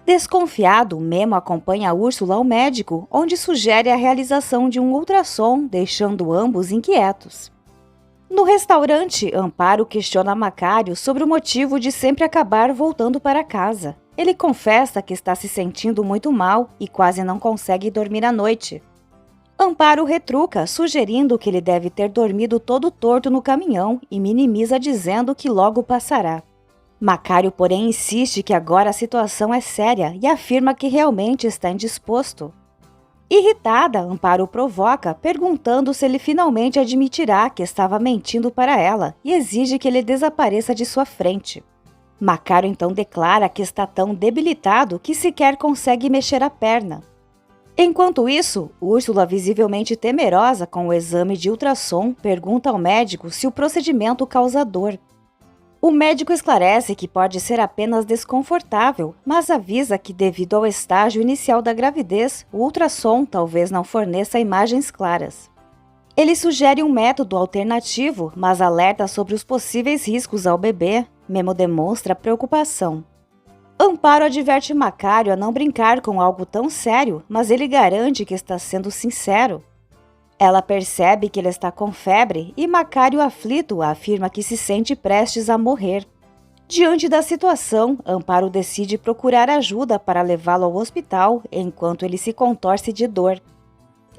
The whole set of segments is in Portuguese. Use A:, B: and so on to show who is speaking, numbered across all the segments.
A: Desconfiado, Memo acompanha Úrsula ao médico, onde sugere a realização de um ultrassom, deixando ambos inquietos. No restaurante, Amparo questiona Macário sobre o motivo de sempre acabar voltando para casa. Ele confessa que está se sentindo muito mal e quase não consegue dormir à noite. Amparo retruca, sugerindo que ele deve ter dormido todo torto no caminhão e minimiza dizendo que logo passará. Macário, porém, insiste que agora a situação é séria e afirma que realmente está indisposto. Irritada, Amparo o provoca, perguntando se ele finalmente admitirá que estava mentindo para ela e exige que ele desapareça de sua frente. Macário então declara que está tão debilitado que sequer consegue mexer a perna. Enquanto isso, Úrsula, visivelmente temerosa com o exame de ultrassom, pergunta ao médico se o procedimento causa dor. O médico esclarece que pode ser apenas desconfortável, mas avisa que, devido ao estágio inicial da gravidez, o ultrassom talvez não forneça imagens claras. Ele sugere um método alternativo, mas alerta sobre os possíveis riscos ao bebê. Memo demonstra preocupação. Amparo adverte Macário a não brincar com algo tão sério, mas ele garante que está sendo sincero. Ela percebe que ele está com febre e Macário, aflito, afirma que se sente prestes a morrer. Diante da situação, Amparo decide procurar ajuda para levá-lo ao hospital enquanto ele se contorce de dor.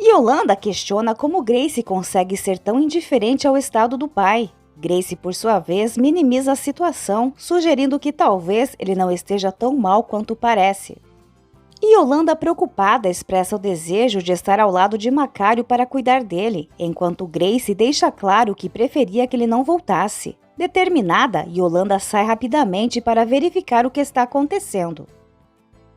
A: Yolanda questiona como Grace consegue ser tão indiferente ao estado do pai. Grace, por sua vez, minimiza a situação, sugerindo que talvez ele não esteja tão mal quanto parece. Yolanda, preocupada, expressa o desejo de estar ao lado de Macário para cuidar dele, enquanto Grace deixa claro que preferia que ele não voltasse. Determinada, Yolanda sai rapidamente para verificar o que está acontecendo.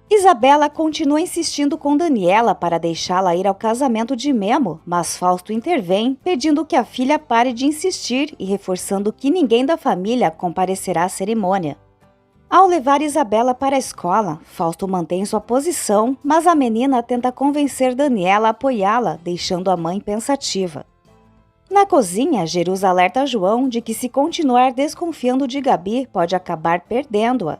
A: Isabela continua insistindo com Daniela para deixá-la ir ao casamento de Memo, mas Fausto intervém, pedindo que a filha pare de insistir e reforçando que ninguém da família comparecerá à cerimônia. Ao levar Isabela para a escola, Fausto mantém sua posição, mas a menina tenta convencer Daniela a apoiá-la, deixando a mãe pensativa. Na cozinha, Jerusa alerta João de que se continuar desconfiando de Gabi, pode acabar perdendo-a.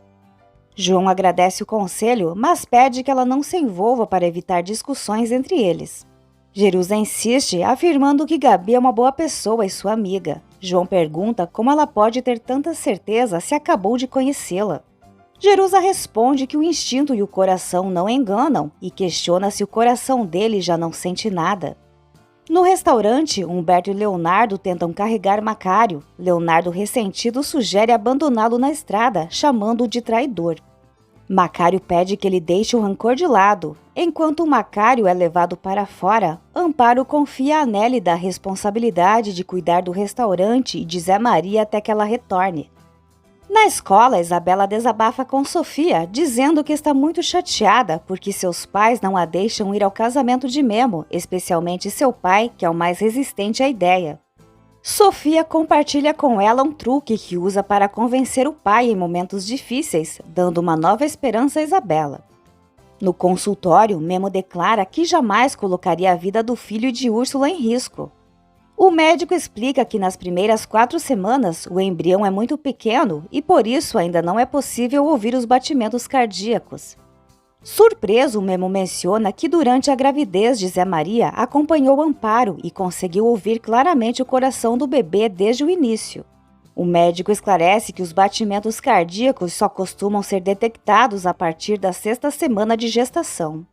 A: João agradece o conselho, mas pede que ela não se envolva para evitar discussões entre eles. Jerusa insiste, afirmando que Gabi é uma boa pessoa e sua amiga. João pergunta como ela pode ter tanta certeza se acabou de conhecê-la. Jerusa responde que o instinto e o coração não enganam e questiona se o coração dele já não sente nada. No restaurante, Humberto e Leonardo tentam carregar Macário. Leonardo, ressentido, sugere abandoná-lo na estrada, chamando-o de traidor. Macário pede que ele deixe o rancor de lado. Enquanto Macário é levado para fora, Amparo confia a Nélida a responsabilidade de cuidar do restaurante e de Zé Maria até que ela retorne. Na escola, Isabela desabafa com Sofia, dizendo que está muito chateada porque seus pais não a deixam ir ao casamento de Memo, especialmente seu pai, que é o mais resistente à ideia. Sofia compartilha com ela um truque que usa para convencer o pai em momentos difíceis, dando uma nova esperança a Isabela. No consultório, Memo declara que jamais colocaria a vida do filho de Úrsula em risco. O médico explica que nas primeiras 4 semanas o embrião é muito pequeno e por isso ainda não é possível ouvir os batimentos cardíacos. Surpreso, Memo menciona que durante a gravidez de Zé Maria acompanhou Amparo e conseguiu ouvir claramente o coração do bebê desde o início. O médico esclarece que os batimentos cardíacos só costumam ser detectados a partir da 6ª semana de gestação.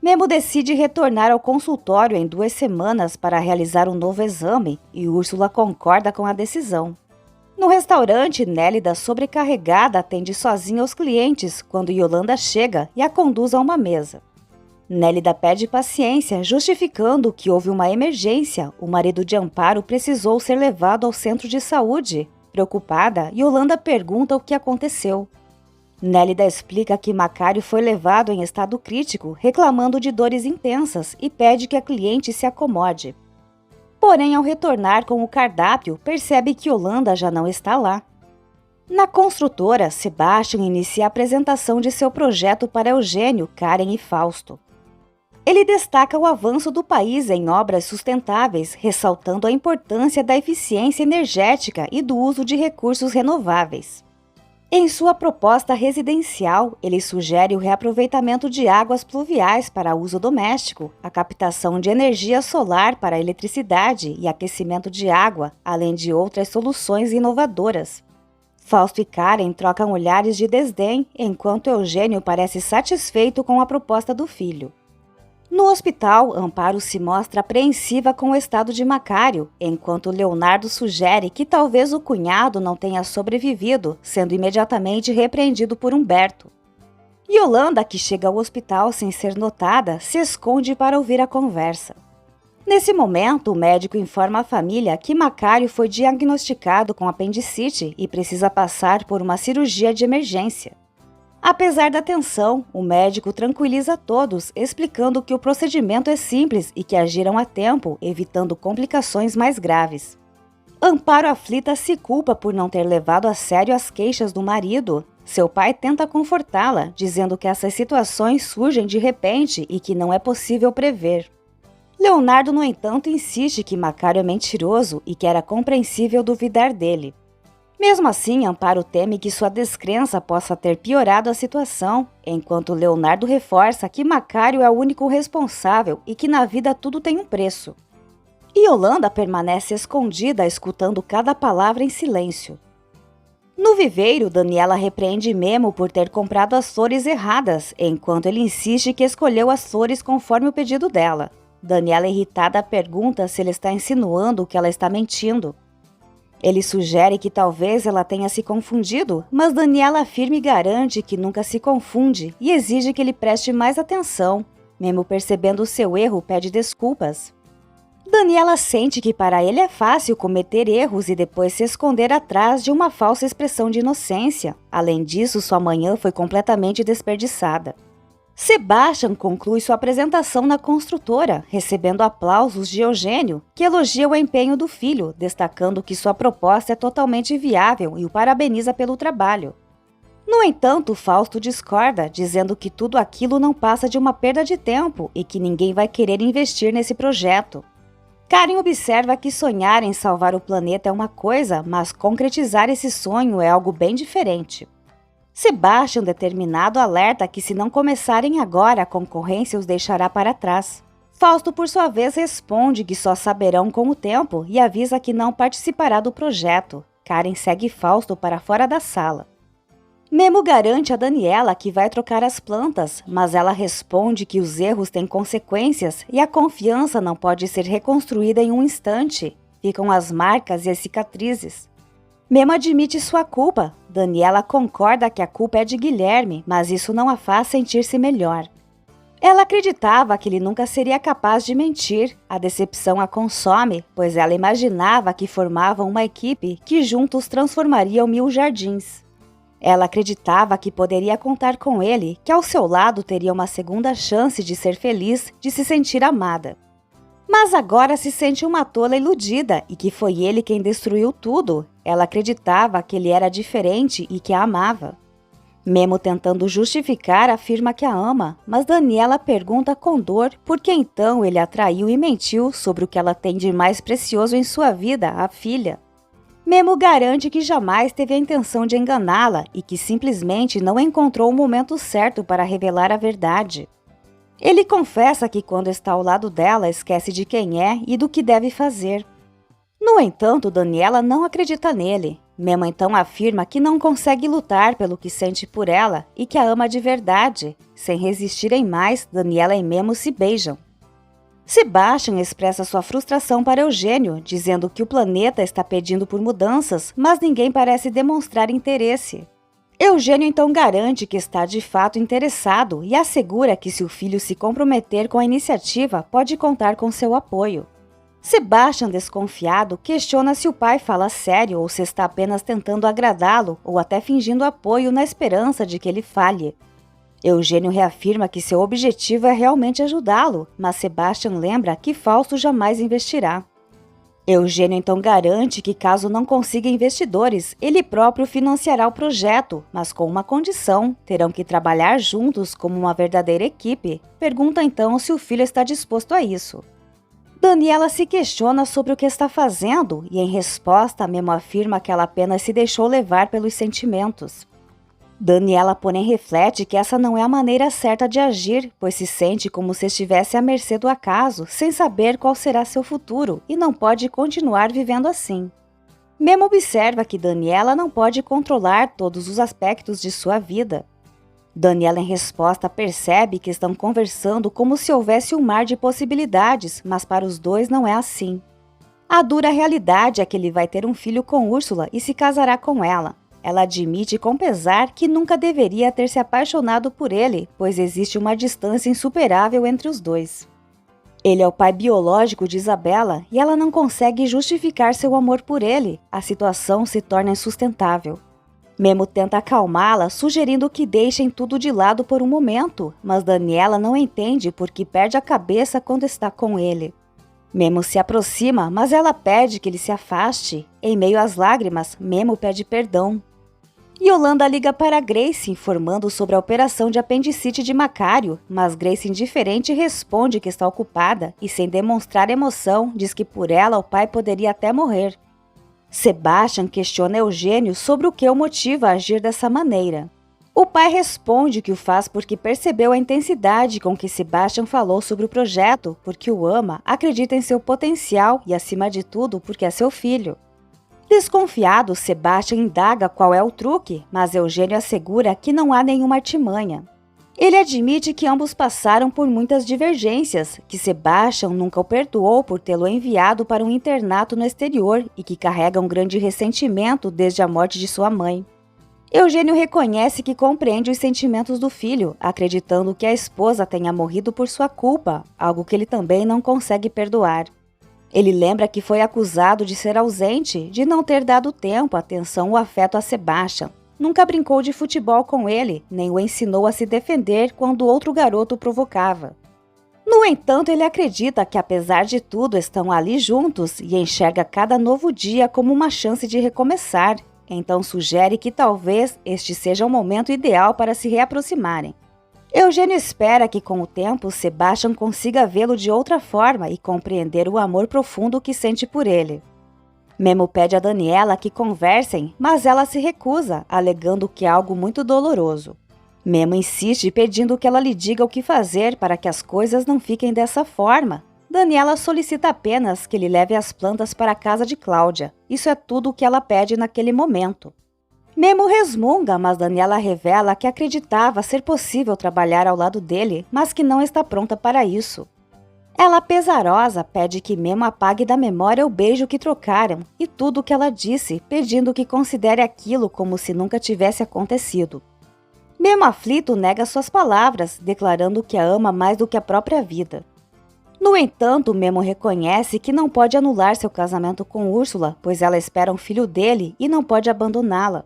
A: Memo decide retornar ao consultório em 2 semanas para realizar um novo exame e Úrsula concorda com a decisão. No restaurante, Nélida, sobrecarregada, atende sozinha aos clientes quando Yolanda chega e a conduz a uma mesa. Nélida pede paciência, justificando que houve uma emergência. O marido de Amparo precisou ser levado ao centro de saúde. Preocupada, Yolanda pergunta o que aconteceu. Nélida explica que Macário foi levado em estado crítico, reclamando de dores intensas e pede que a cliente se acomode. Porém, ao retornar com o cardápio, percebe que Yolanda já não está lá. Na construtora, Sebastian inicia a apresentação de seu projeto para Eugênio, Karen e Fausto. Ele destaca o avanço do país em obras sustentáveis, ressaltando a importância da eficiência energética e do uso de recursos renováveis. Em sua proposta residencial, ele sugere o reaproveitamento de águas pluviais para uso doméstico, a captação de energia solar para eletricidade e aquecimento de água, além de outras soluções inovadoras. Fausto e Karen trocam olhares de desdém, enquanto Eugênio parece satisfeito com a proposta do filho. No hospital, Amparo se mostra apreensiva com o estado de Macário, enquanto Leonardo sugere que talvez o cunhado não tenha sobrevivido, sendo imediatamente repreendido por Humberto. Yolanda, que chega ao hospital sem ser notada, se esconde para ouvir a conversa. Nesse momento, o médico informa a família que Macário foi diagnosticado com apendicite e precisa passar por uma cirurgia de emergência. Apesar da tensão, o médico tranquiliza todos, explicando que o procedimento é simples e que agiram a tempo, evitando complicações mais graves. Amparo aflita se culpa por não ter levado a sério as queixas do marido. Seu pai tenta confortá-la, dizendo que essas situações surgem de repente e que não é possível prever. Leonardo, no entanto, insiste que Macário é mentiroso e que era compreensível duvidar dele. Mesmo assim, Amparo teme que sua descrença possa ter piorado a situação, enquanto Leonardo reforça que Macário é o único responsável e que na vida tudo tem um preço. Yolanda permanece escondida, escutando cada palavra em silêncio. No viveiro, Daniela repreende Memo por ter comprado as flores erradas, enquanto ele insiste que escolheu as flores conforme o pedido dela. Daniela, irritada, pergunta se ele está insinuando que ela está mentindo. Ele sugere que talvez ela tenha se confundido, mas Daniela afirma e garante que nunca se confunde e exige que ele preste mais atenção. Memo, percebendo seu erro, pede desculpas. Daniela sente que para ele é fácil cometer erros e depois se esconder atrás de uma falsa expressão de inocência. Além disso, sua manhã foi completamente desperdiçada. Sebastian conclui sua apresentação na construtora, recebendo aplausos de Eugênio, que elogia o empenho do filho, destacando que sua proposta é totalmente viável e o parabeniza pelo trabalho. No entanto, Fausto discorda, dizendo que tudo aquilo não passa de uma perda de tempo e que ninguém vai querer investir nesse projeto. Karen observa que sonhar em salvar o planeta é uma coisa, mas concretizar esse sonho é algo bem diferente. Sebastian, determinado, alerta que se não começarem agora, a concorrência os deixará para trás. Fausto, por sua vez, responde que só saberão com o tempo e avisa que não participará do projeto. Karen segue Fausto para fora da sala. Memo garante a Daniela que vai trocar as plantas, mas ela responde que os erros têm consequências e a confiança não pode ser reconstruída em um instante. Ficam as marcas e as cicatrizes. Memo admite sua culpa. Daniela concorda que a culpa é de Guilherme, mas isso não a faz sentir-se melhor. Ela acreditava que ele nunca seria capaz de mentir. A decepção a consome, pois ela imaginava que formavam uma equipe que juntos transformariam 1000 jardins. Ela acreditava que poderia contar com ele, que ao seu lado teria uma segunda chance de ser feliz, de se sentir amada. Mas agora se sente uma tola iludida e que foi ele quem destruiu tudo. Ela acreditava que ele era diferente e que a amava. Memo, tentando justificar, afirma que a ama, mas Daniela pergunta com dor por que então ele a traiu e mentiu sobre o que ela tem de mais precioso em sua vida, a filha. Memo garante que jamais teve a intenção de enganá-la e que simplesmente não encontrou o momento certo para revelar a verdade. Ele confessa que quando está ao lado dela esquece de quem é e do que deve fazer. No entanto, Daniela não acredita nele. Memo então afirma que não consegue lutar pelo que sente por ela e que a ama de verdade. Sem resistirem mais, Daniela e Memo se beijam. Sebastian expressa sua frustração para Eugênio, dizendo que o planeta está pedindo por mudanças, mas ninguém parece demonstrar interesse. Eugênio então garante que está de fato interessado e assegura que se o filho se comprometer com a iniciativa, pode contar com seu apoio. Sebastian, desconfiado, questiona se o pai fala sério ou se está apenas tentando agradá-lo ou até fingindo apoio na esperança de que ele falhe. Eugênio reafirma que seu objetivo é realmente ajudá-lo, mas Sebastian lembra que Fausto jamais investirá. Eugênio então garante que caso não consiga investidores, ele próprio financiará o projeto, mas com uma condição: terão que trabalhar juntos como uma verdadeira equipe. Pergunta então se o filho está disposto a isso. Daniela se questiona sobre o que está fazendo e, em resposta, Memo afirma que ela apenas se deixou levar pelos sentimentos. Daniela, porém, reflete que essa não é a maneira certa de agir, pois se sente como se estivesse à mercê do acaso, sem saber qual será seu futuro, e não pode continuar vivendo assim. Memo observa que Daniela não pode controlar todos os aspectos de sua vida. Daniela, em resposta, percebe que estão conversando como se houvesse um mar de possibilidades, mas para os dois não é assim. A dura realidade é que ele vai ter um filho com Úrsula e se casará com ela. Ela admite com pesar que nunca deveria ter se apaixonado por ele, pois existe uma distância insuperável entre os dois. Ele é o pai biológico de Isabela e ela não consegue justificar seu amor por ele. A situação se torna insustentável. Memo tenta acalmá-la, sugerindo que deixem tudo de lado por um momento, mas Daniela não entende porque perde a cabeça quando está com ele. Memo se aproxima, mas ela pede que ele se afaste. Em meio às lágrimas, Memo pede perdão. Yolanda liga para Grace, informando sobre a operação de apendicite de Macário, mas Grace, indiferente, responde que está ocupada e, sem demonstrar emoção, diz que por ela o pai poderia até morrer. Sebastian questiona Eugênio sobre o que o motiva a agir dessa maneira. O pai responde que o faz porque percebeu a intensidade com que Sebastian falou sobre o projeto, porque o ama, acredita em seu potencial e, acima de tudo, porque é seu filho. Desconfiado, Sebastian indaga qual é o truque, mas Eugênio assegura que não há nenhuma artimanha. Ele admite que ambos passaram por muitas divergências, que Sebastian nunca o perdoou por tê-lo enviado para um internato no exterior e que carrega um grande ressentimento desde a morte de sua mãe. Eugênio reconhece que compreende os sentimentos do filho, acreditando que a esposa tenha morrido por sua culpa, algo que ele também não consegue perdoar. Ele lembra que foi acusado de ser ausente, de não ter dado tempo, atenção ou afeto a Sebastian. Nunca brincou de futebol com ele, nem o ensinou a se defender quando outro garoto o provocava. No entanto, ele acredita que, apesar de tudo, estão ali juntos e enxerga cada novo dia como uma chance de recomeçar. Então sugere que talvez este seja o momento ideal para se reaproximarem. Eugênio espera que, com o tempo, Sebastian consiga vê-lo de outra forma e compreender o amor profundo que sente por ele. Memo pede a Daniela que conversem, mas ela se recusa, alegando que é algo muito doloroso. Memo insiste pedindo que ela lhe diga o que fazer para que as coisas não fiquem dessa forma. Daniela solicita apenas que ele leve as plantas para a casa de Cláudia. Isso é tudo o que ela pede naquele momento. Memo resmunga, mas Daniela revela que acreditava ser possível trabalhar ao lado dele, mas que não está pronta para isso. Ela, pesarosa, pede que Memo apague da memória o beijo que trocaram e tudo o que ela disse, pedindo que considere aquilo como se nunca tivesse acontecido. Memo, aflito, nega suas palavras, declarando que a ama mais do que a própria vida. No entanto, Memo reconhece que não pode anular seu casamento com Úrsula, pois ela espera um filho dele e não pode abandoná-la.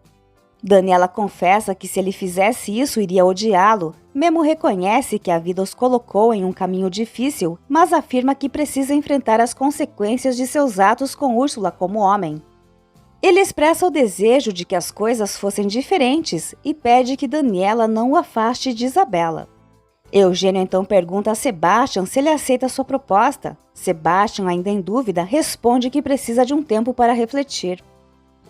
A: Daniela confessa que se ele fizesse isso iria odiá-lo. Memo reconhece que a vida os colocou em um caminho difícil, mas afirma que precisa enfrentar as consequências de seus atos com Úrsula como homem. Ele expressa o desejo de que as coisas fossem diferentes e pede que Daniela não o afaste de Isabela. Eugênio então pergunta a Sebastian se ele aceita sua proposta. Sebastian, ainda em dúvida, responde que precisa de um tempo para refletir.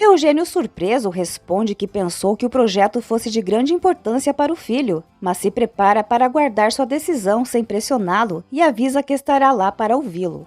A: Eugênio, surpreso, responde que pensou que o projeto fosse de grande importância para o filho, mas se prepara para aguardar sua decisão sem pressioná-lo e avisa que estará lá para ouvi-lo.